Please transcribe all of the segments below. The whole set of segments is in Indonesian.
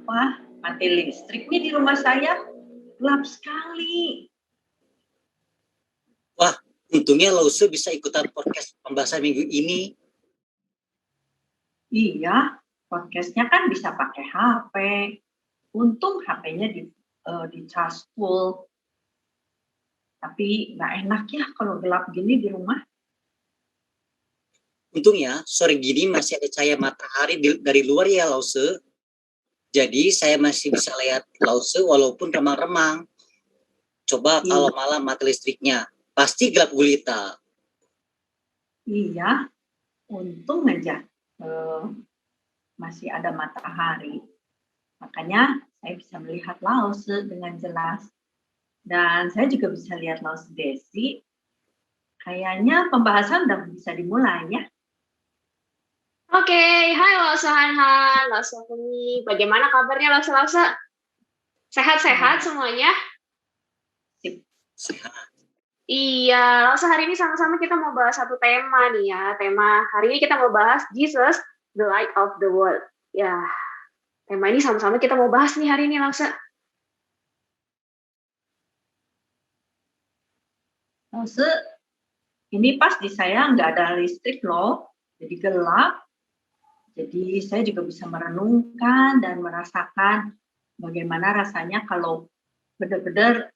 Wah, mati listriknya di rumah saya. Gelap sekali. Wah, untungnya Lause bisa ikutan podcast pembahasan minggu ini. Iya, podcastnya kan bisa pakai HP. Untung HP-nya di charge full. Tapi nggak enak ya kalau gelap gini di rumah. Untungnya sore gini masih ada cahaya matahari dari luar ya Lause. Jadi saya masih bisa lihat Lause walaupun remang-remang. Coba kalau malam mati listriknya, pasti gelap gulita. Iya, untung aja masih ada matahari. Makanya saya bisa melihat Lause dengan jelas. Dan saya juga bisa lihat Lause Desi. Kayaknya pembahasan udah bisa dimulai ya. Oke, hai Lause Han, Lause Fumi. Bagaimana kabarnya Lause? Sehat-sehat semuanya? Sehat. Iya, Lause hari ini sama-sama kita mau bahas satu tema nih ya. Tema hari ini kita mau bahas Jesus, the light of the world. Ya, tema ini sama-sama kita mau bahas nih hari ini Lause. Lause, ini pas di saya nggak ada listrik loh, jadi gelap. Jadi saya juga bisa merenungkan dan merasakan bagaimana rasanya kalau benar-benar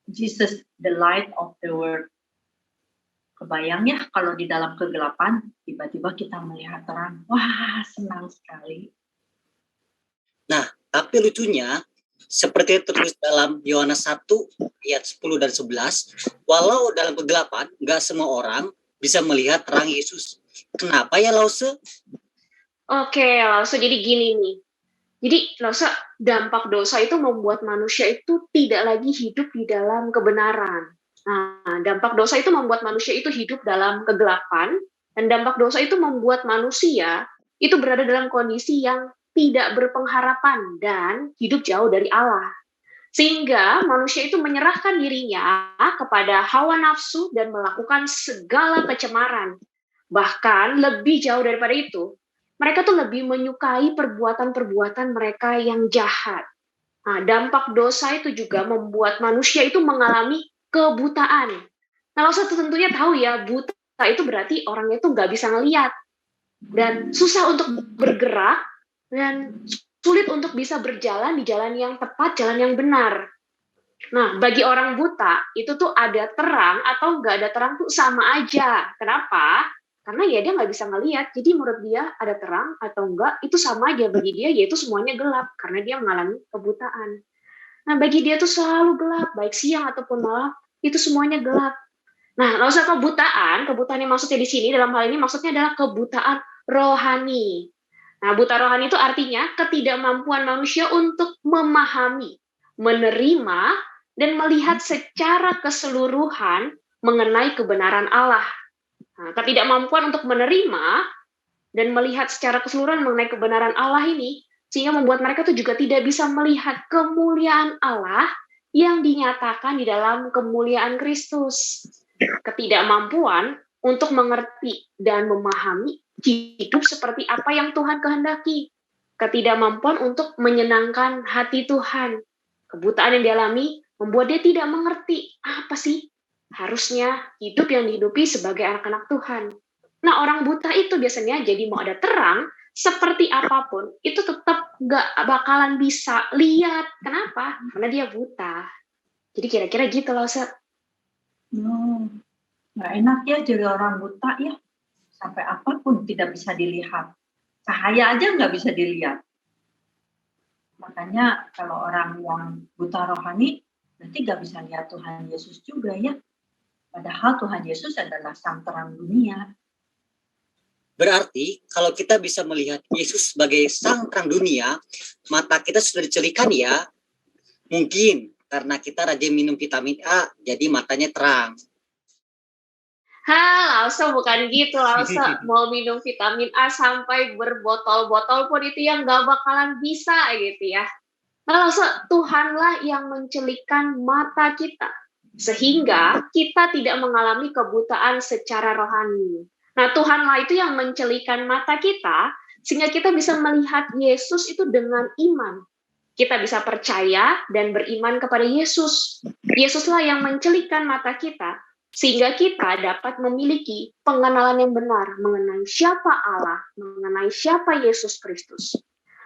Jesus, the light of the world. Kebayang ya kalau di dalam kegelapan tiba-tiba kita melihat terang. Wah, senang sekali. Nah, tapi lucunya seperti tertulis dalam Yohanes 1 ayat 10 dan 11, walau dalam kegelapan nggak semua orang bisa melihat terang Yesus. Kenapa ya Lause? Oke, Lause, jadi gini nih. Jadi Lause, dampak dosa itu membuat manusia itu tidak lagi hidup di dalam kebenaran. Nah, dampak dosa itu membuat manusia itu hidup dalam kegelapan, dan dampak dosa itu membuat manusia itu berada dalam kondisi yang tidak berpengharapan dan hidup jauh dari Allah. Sehingga manusia itu menyerahkan dirinya kepada hawa nafsu dan melakukan segala kecemaran. Bahkan lebih jauh daripada itu, mereka tuh lebih menyukai perbuatan-perbuatan mereka yang jahat. Nah, dampak dosa itu juga membuat manusia itu mengalami kebutaan. Nah, Lause tentunya tahu ya, buta itu berarti orangnya itu nggak bisa ngelihat dan susah untuk bergerak dan sulit untuk bisa berjalan di jalan yang tepat, jalan yang benar. Nah, bagi orang buta, itu tuh ada terang atau nggak ada terang tuh sama aja. Kenapa? Karena ya dia nggak bisa ngelihat, jadi menurut dia ada terang atau enggak, itu sama aja bagi dia, yaitu semuanya gelap, karena dia mengalami kebutaan. Nah, bagi dia tuh selalu gelap, baik siang ataupun malam, itu semuanya gelap. Nah, nggak usah kebutaan yang maksudnya di sini, dalam hal ini maksudnya adalah kebutaan rohani. Nah, buta rohani itu artinya ketidakmampuan manusia untuk memahami, menerima, dan melihat secara keseluruhan mengenai kebenaran Allah. Nah, ketidakmampuan untuk menerima dan melihat secara keseluruhan mengenai kebenaran Allah ini, sehingga membuat mereka tuh juga tidak bisa melihat kemuliaan Allah yang dinyatakan di dalam kemuliaan Kristus. Ketidakmampuan untuk mengerti dan memahami hidup seperti apa yang Tuhan kehendaki. Ketidakmampuan untuk menyenangkan hati Tuhan. Kebutaan yang dialami membuat dia tidak mengerti apa sih harusnya hidup yang dihidupi sebagai anak-anak Tuhan. Nah, orang buta itu biasanya jadi mau ada terang, seperti apapun, itu tetap nggak bakalan bisa lihat. Kenapa? Karena dia buta. Jadi kira-kira gitu loh, Seth. Nggak enak ya jadi orang buta ya. Sampai apapun tidak bisa dilihat. Cahaya aja nggak bisa dilihat. Makanya kalau orang yang buta rohani, berarti nggak bisa lihat Tuhan Yesus juga ya. Padahal Tuhan Yesus adalah sang terang dunia. Berarti kalau kita bisa melihat Yesus sebagai sang terang dunia, mata kita sudah dicelikan ya. Mungkin karena kita rajin minum vitamin A, jadi matanya terang. Lause bukan gitu, Lause. Mau minum vitamin A sampai berbotol-botol pun itu yang nggak bakalan bisa gitu ya. Nah, Lause, Tuhanlah yang mencelikan mata kita, sehingga kita tidak mengalami kebutaan secara rohani. Nah, Tuhanlah itu yang mencelikan mata kita, Sehingga kita bisa melihat Yesus itu dengan iman. Kita bisa percaya dan beriman kepada Yesus. Yesuslah yang mencelikan mata kita, sehingga kita dapat memiliki pengenalan yang benar mengenai siapa Allah, mengenai siapa Yesus Kristus.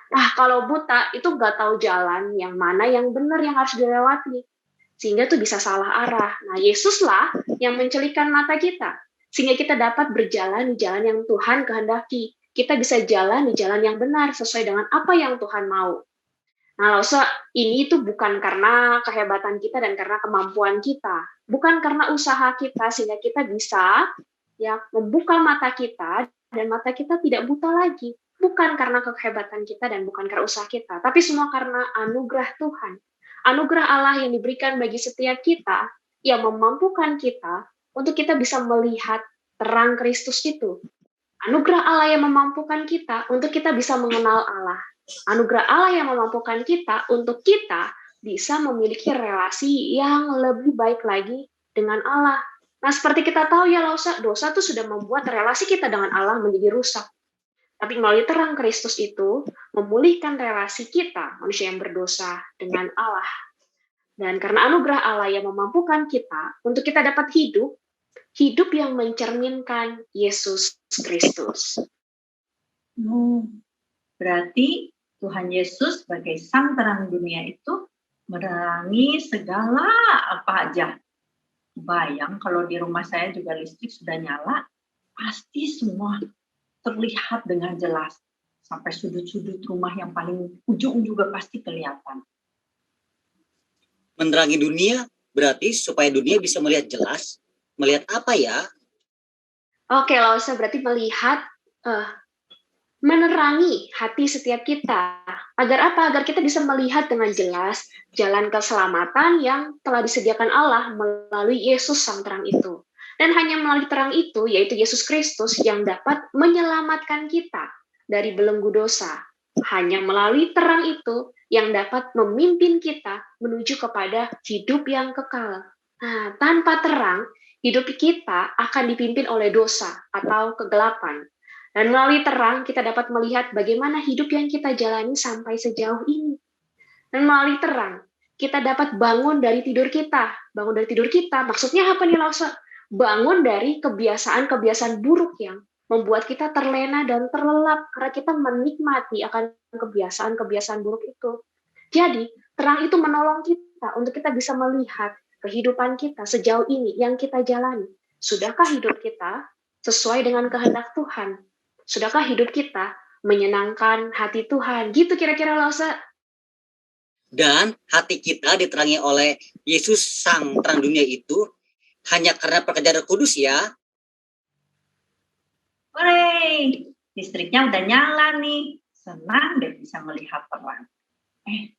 Nah, kalau buta itu nggak tahu jalan yang mana yang benar yang harus dilewati, sehingga tuh bisa salah arah. Nah, Yesuslah yang mencelikan mata kita, sehingga kita dapat berjalan di jalan yang Tuhan kehendaki. Kita bisa jalan di jalan yang benar sesuai dengan apa yang Tuhan mau. Nah, Lause, ini tuh bukan karena kehebatan kita dan karena kemampuan kita, bukan karena usaha kita sehingga kita bisa ya membuka mata kita dan mata kita tidak buta lagi. Bukan karena kehebatan kita dan bukan karena usaha kita, tapi semua karena anugerah Tuhan. Anugerah Allah yang diberikan bagi setiap kita yang memampukan kita untuk kita bisa melihat terang Kristus itu. Anugerah Allah yang memampukan kita untuk kita bisa mengenal Allah. Anugerah Allah yang memampukan kita untuk kita bisa memiliki relasi yang lebih baik lagi dengan Allah. Nah, seperti kita tahu ya, dosa itu sudah membuat relasi kita dengan Allah menjadi rusak. Tapi melalui terang Kristus itu memulihkan relasi kita, manusia yang berdosa, dengan Allah. Dan karena anugerah Allah yang memampukan kita untuk kita dapat hidup yang mencerminkan Yesus Kristus. Berarti Tuhan Yesus sebagai sang terang dunia itu menerangi segala apa aja. Bayang kalau di rumah saya juga listrik sudah nyala, pasti semua terlihat dengan jelas. Sampai sudut-sudut rumah yang paling ujung juga pasti kelihatan. Menerangi dunia berarti supaya dunia bisa melihat jelas. Melihat apa ya? Oke, Lause berarti melihat menerangi hati setiap kita. Agar apa? Agar kita bisa melihat dengan jelas jalan keselamatan yang telah disediakan Allah melalui Yesus sang terang itu. Dan hanya melalui terang itu, yaitu Yesus Kristus, yang dapat menyelamatkan kita dari belenggu dosa. Hanya melalui terang itu yang dapat memimpin kita menuju kepada hidup yang kekal. Nah, tanpa terang, hidup kita akan dipimpin oleh dosa atau kegelapan. Dan melalui terang kita dapat melihat bagaimana hidup yang kita jalani sampai sejauh ini. Dan melalui terang kita dapat bangun dari tidur kita. Bangun dari tidur kita maksudnya apa nih, Lause? Bangun dari kebiasaan-kebiasaan buruk yang membuat kita terlena dan terlelap karena kita menikmati akan kebiasaan-kebiasaan buruk itu. Jadi terang itu menolong kita untuk kita bisa melihat kehidupan kita sejauh ini yang kita jalani. Sudahkah hidup kita sesuai dengan kehendak Tuhan? Sudahkah hidup kita menyenangkan hati Tuhan? Gitu kira-kira, Lause. Dan hati kita diterangi oleh Yesus sang terang dunia itu hanya karena pekerjaan Roh Kudus ya. Hore, listriknya udah nyala nih. Senang deh bisa melihat terang.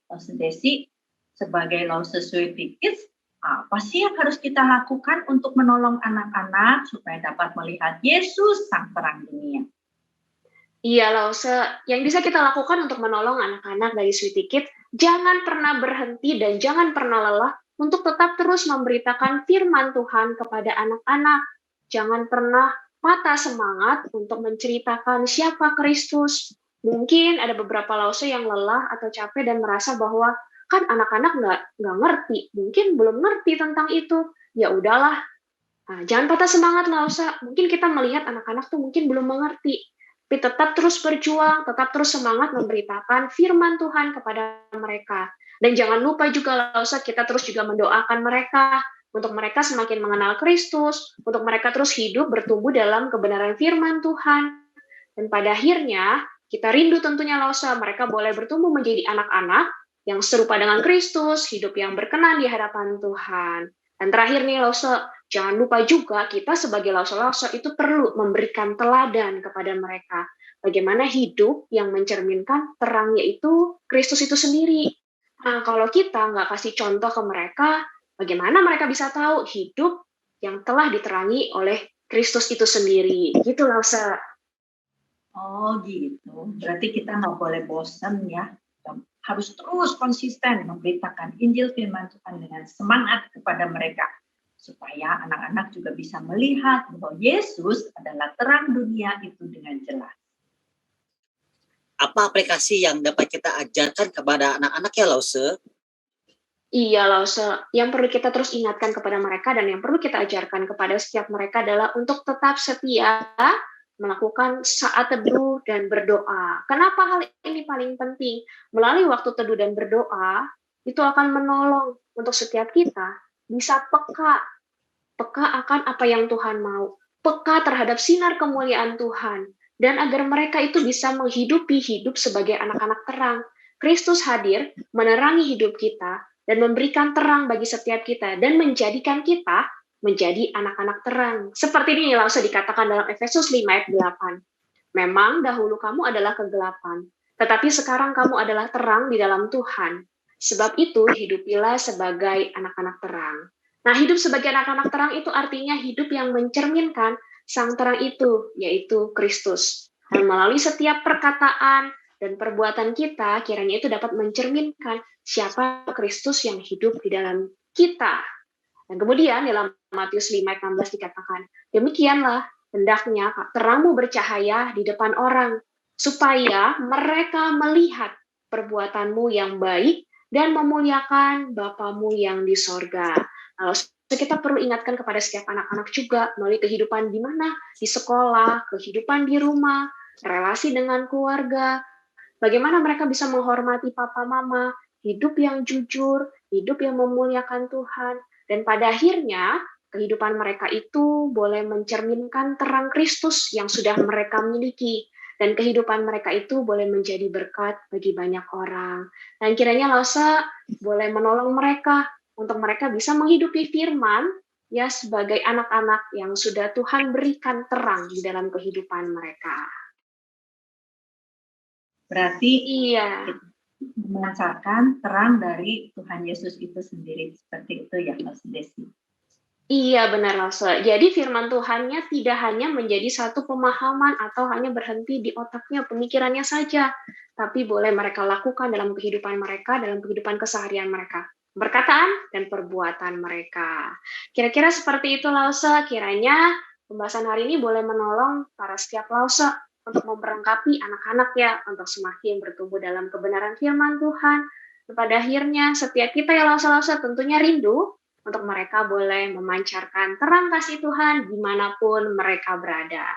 Lause Desi, sebagai Lause Sweety Kids, apa sih yang harus kita lakukan untuk menolong anak-anak supaya dapat melihat Yesus sang terang dunia? Iya, Lause. Yang bisa kita lakukan untuk menolong anak-anak dari Sweety Kids, jangan pernah berhenti dan jangan pernah lelah untuk tetap terus memberitakan firman Tuhan kepada anak-anak. Jangan pernah patah semangat untuk menceritakan siapa Kristus. Mungkin ada beberapa Lause yang lelah atau capek dan merasa bahwa kan anak-anak nggak ngerti, mungkin belum ngerti tentang itu. Ya udahlah, nah, jangan patah semangat, Lause. Mungkin kita melihat anak-anak tuh mungkin belum mengerti. Tapi tetap terus berjuang, tetap terus semangat memberitakan firman Tuhan kepada mereka. Dan jangan lupa juga, Lause, kita terus juga mendoakan mereka, untuk mereka semakin mengenal Kristus, untuk mereka terus hidup bertumbuh dalam kebenaran firman Tuhan. Dan pada akhirnya, kita rindu tentunya, Lause, mereka boleh bertumbuh menjadi anak-anak yang serupa dengan Kristus, hidup yang berkenan di hadapan Tuhan. Dan terakhir nih, Lause, jangan lupa juga kita sebagai Lause itu perlu memberikan teladan kepada mereka. Bagaimana hidup yang mencerminkan terang yaitu Kristus itu sendiri. Nah, kalau kita nggak kasih contoh ke mereka, bagaimana mereka bisa tahu hidup yang telah diterangi oleh Kristus itu sendiri? Gitu, Lause. Oh gitu, berarti kita nggak boleh bosan ya. Harus terus konsisten memberitakan Injil firman Tuhan dengan semangat kepada mereka. Supaya anak-anak juga bisa melihat bahwa Yesus adalah terang dunia itu dengan jelas. apa aplikasi yang dapat kita ajarkan kepada anak-anak ya Lause? Iya, Lause. Yang perlu kita terus ingatkan kepada mereka dan yang perlu kita ajarkan kepada setiap mereka adalah untuk tetap setia melakukan saat teduh dan berdoa. Kenapa hal ini paling penting? Melalui waktu teduh dan berdoa, itu akan menolong untuk setiap kita bisa peka akan apa yang Tuhan mau, peka terhadap sinar kemuliaan Tuhan, dan agar mereka itu bisa menghidupi hidup sebagai anak-anak terang. Kristus hadir menerangi hidup kita dan memberikan terang bagi setiap kita dan menjadikan kita menjadi anak-anak terang. Seperti ini langsung dikatakan dalam Efesus 5 ayat 8. Memang dahulu kamu adalah kegelapan, tetapi sekarang kamu adalah terang di dalam Tuhan. Sebab itu hidupilah sebagai anak-anak terang. Nah, hidup sebagai anak-anak terang itu artinya hidup yang mencerminkan sang terang itu, yaitu Kristus. Dan melalui setiap perkataan dan perbuatan kita, kiranya itu dapat mencerminkan siapa Kristus yang hidup di dalam kita. Dan kemudian dalam Matius 5 ayat 16 dikatakan, demikianlah hendaknya terangmu bercahaya di depan orang, supaya mereka melihat perbuatanmu yang baik dan memuliakan Bapamu yang di sorga. Lalu kita perlu ingatkan kepada setiap anak-anak juga melalui kehidupan di mana, di sekolah, kehidupan di rumah, relasi dengan keluarga, bagaimana mereka bisa menghormati papa mama, hidup yang jujur, hidup yang memuliakan Tuhan, dan pada akhirnya kehidupan mereka itu boleh mencerminkan terang Kristus yang sudah mereka miliki, dan kehidupan mereka itu boleh menjadi berkat bagi banyak orang. Dan kiranya Lause boleh menolong mereka untuk mereka bisa menghidupi firman ya sebagai anak-anak yang sudah Tuhan berikan terang di dalam kehidupan mereka. Berarti Iya. memancarkan terang dari Tuhan Yesus itu sendiri. Seperti itu ya, Mas Desi. Iya, benar, Lause. Jadi firman Tuhannya tidak hanya menjadi satu pemahaman atau hanya berhenti di otaknya, pemikirannya saja, tapi boleh mereka lakukan dalam kehidupan mereka, dalam kehidupan keseharian mereka. Perkataan dan perbuatan mereka. Kira-kira seperti itu, Lause. Kiranya pembahasan hari ini boleh menolong para setiap Lause untuk memperlengkapi anak-anak ya, untuk semakin bertumbuh dalam kebenaran firman Tuhan. Pada akhirnya, setiap kita ya Lause-Lause tentunya rindu untuk mereka boleh memancarkan terang kasih Tuhan dimanapun mereka berada.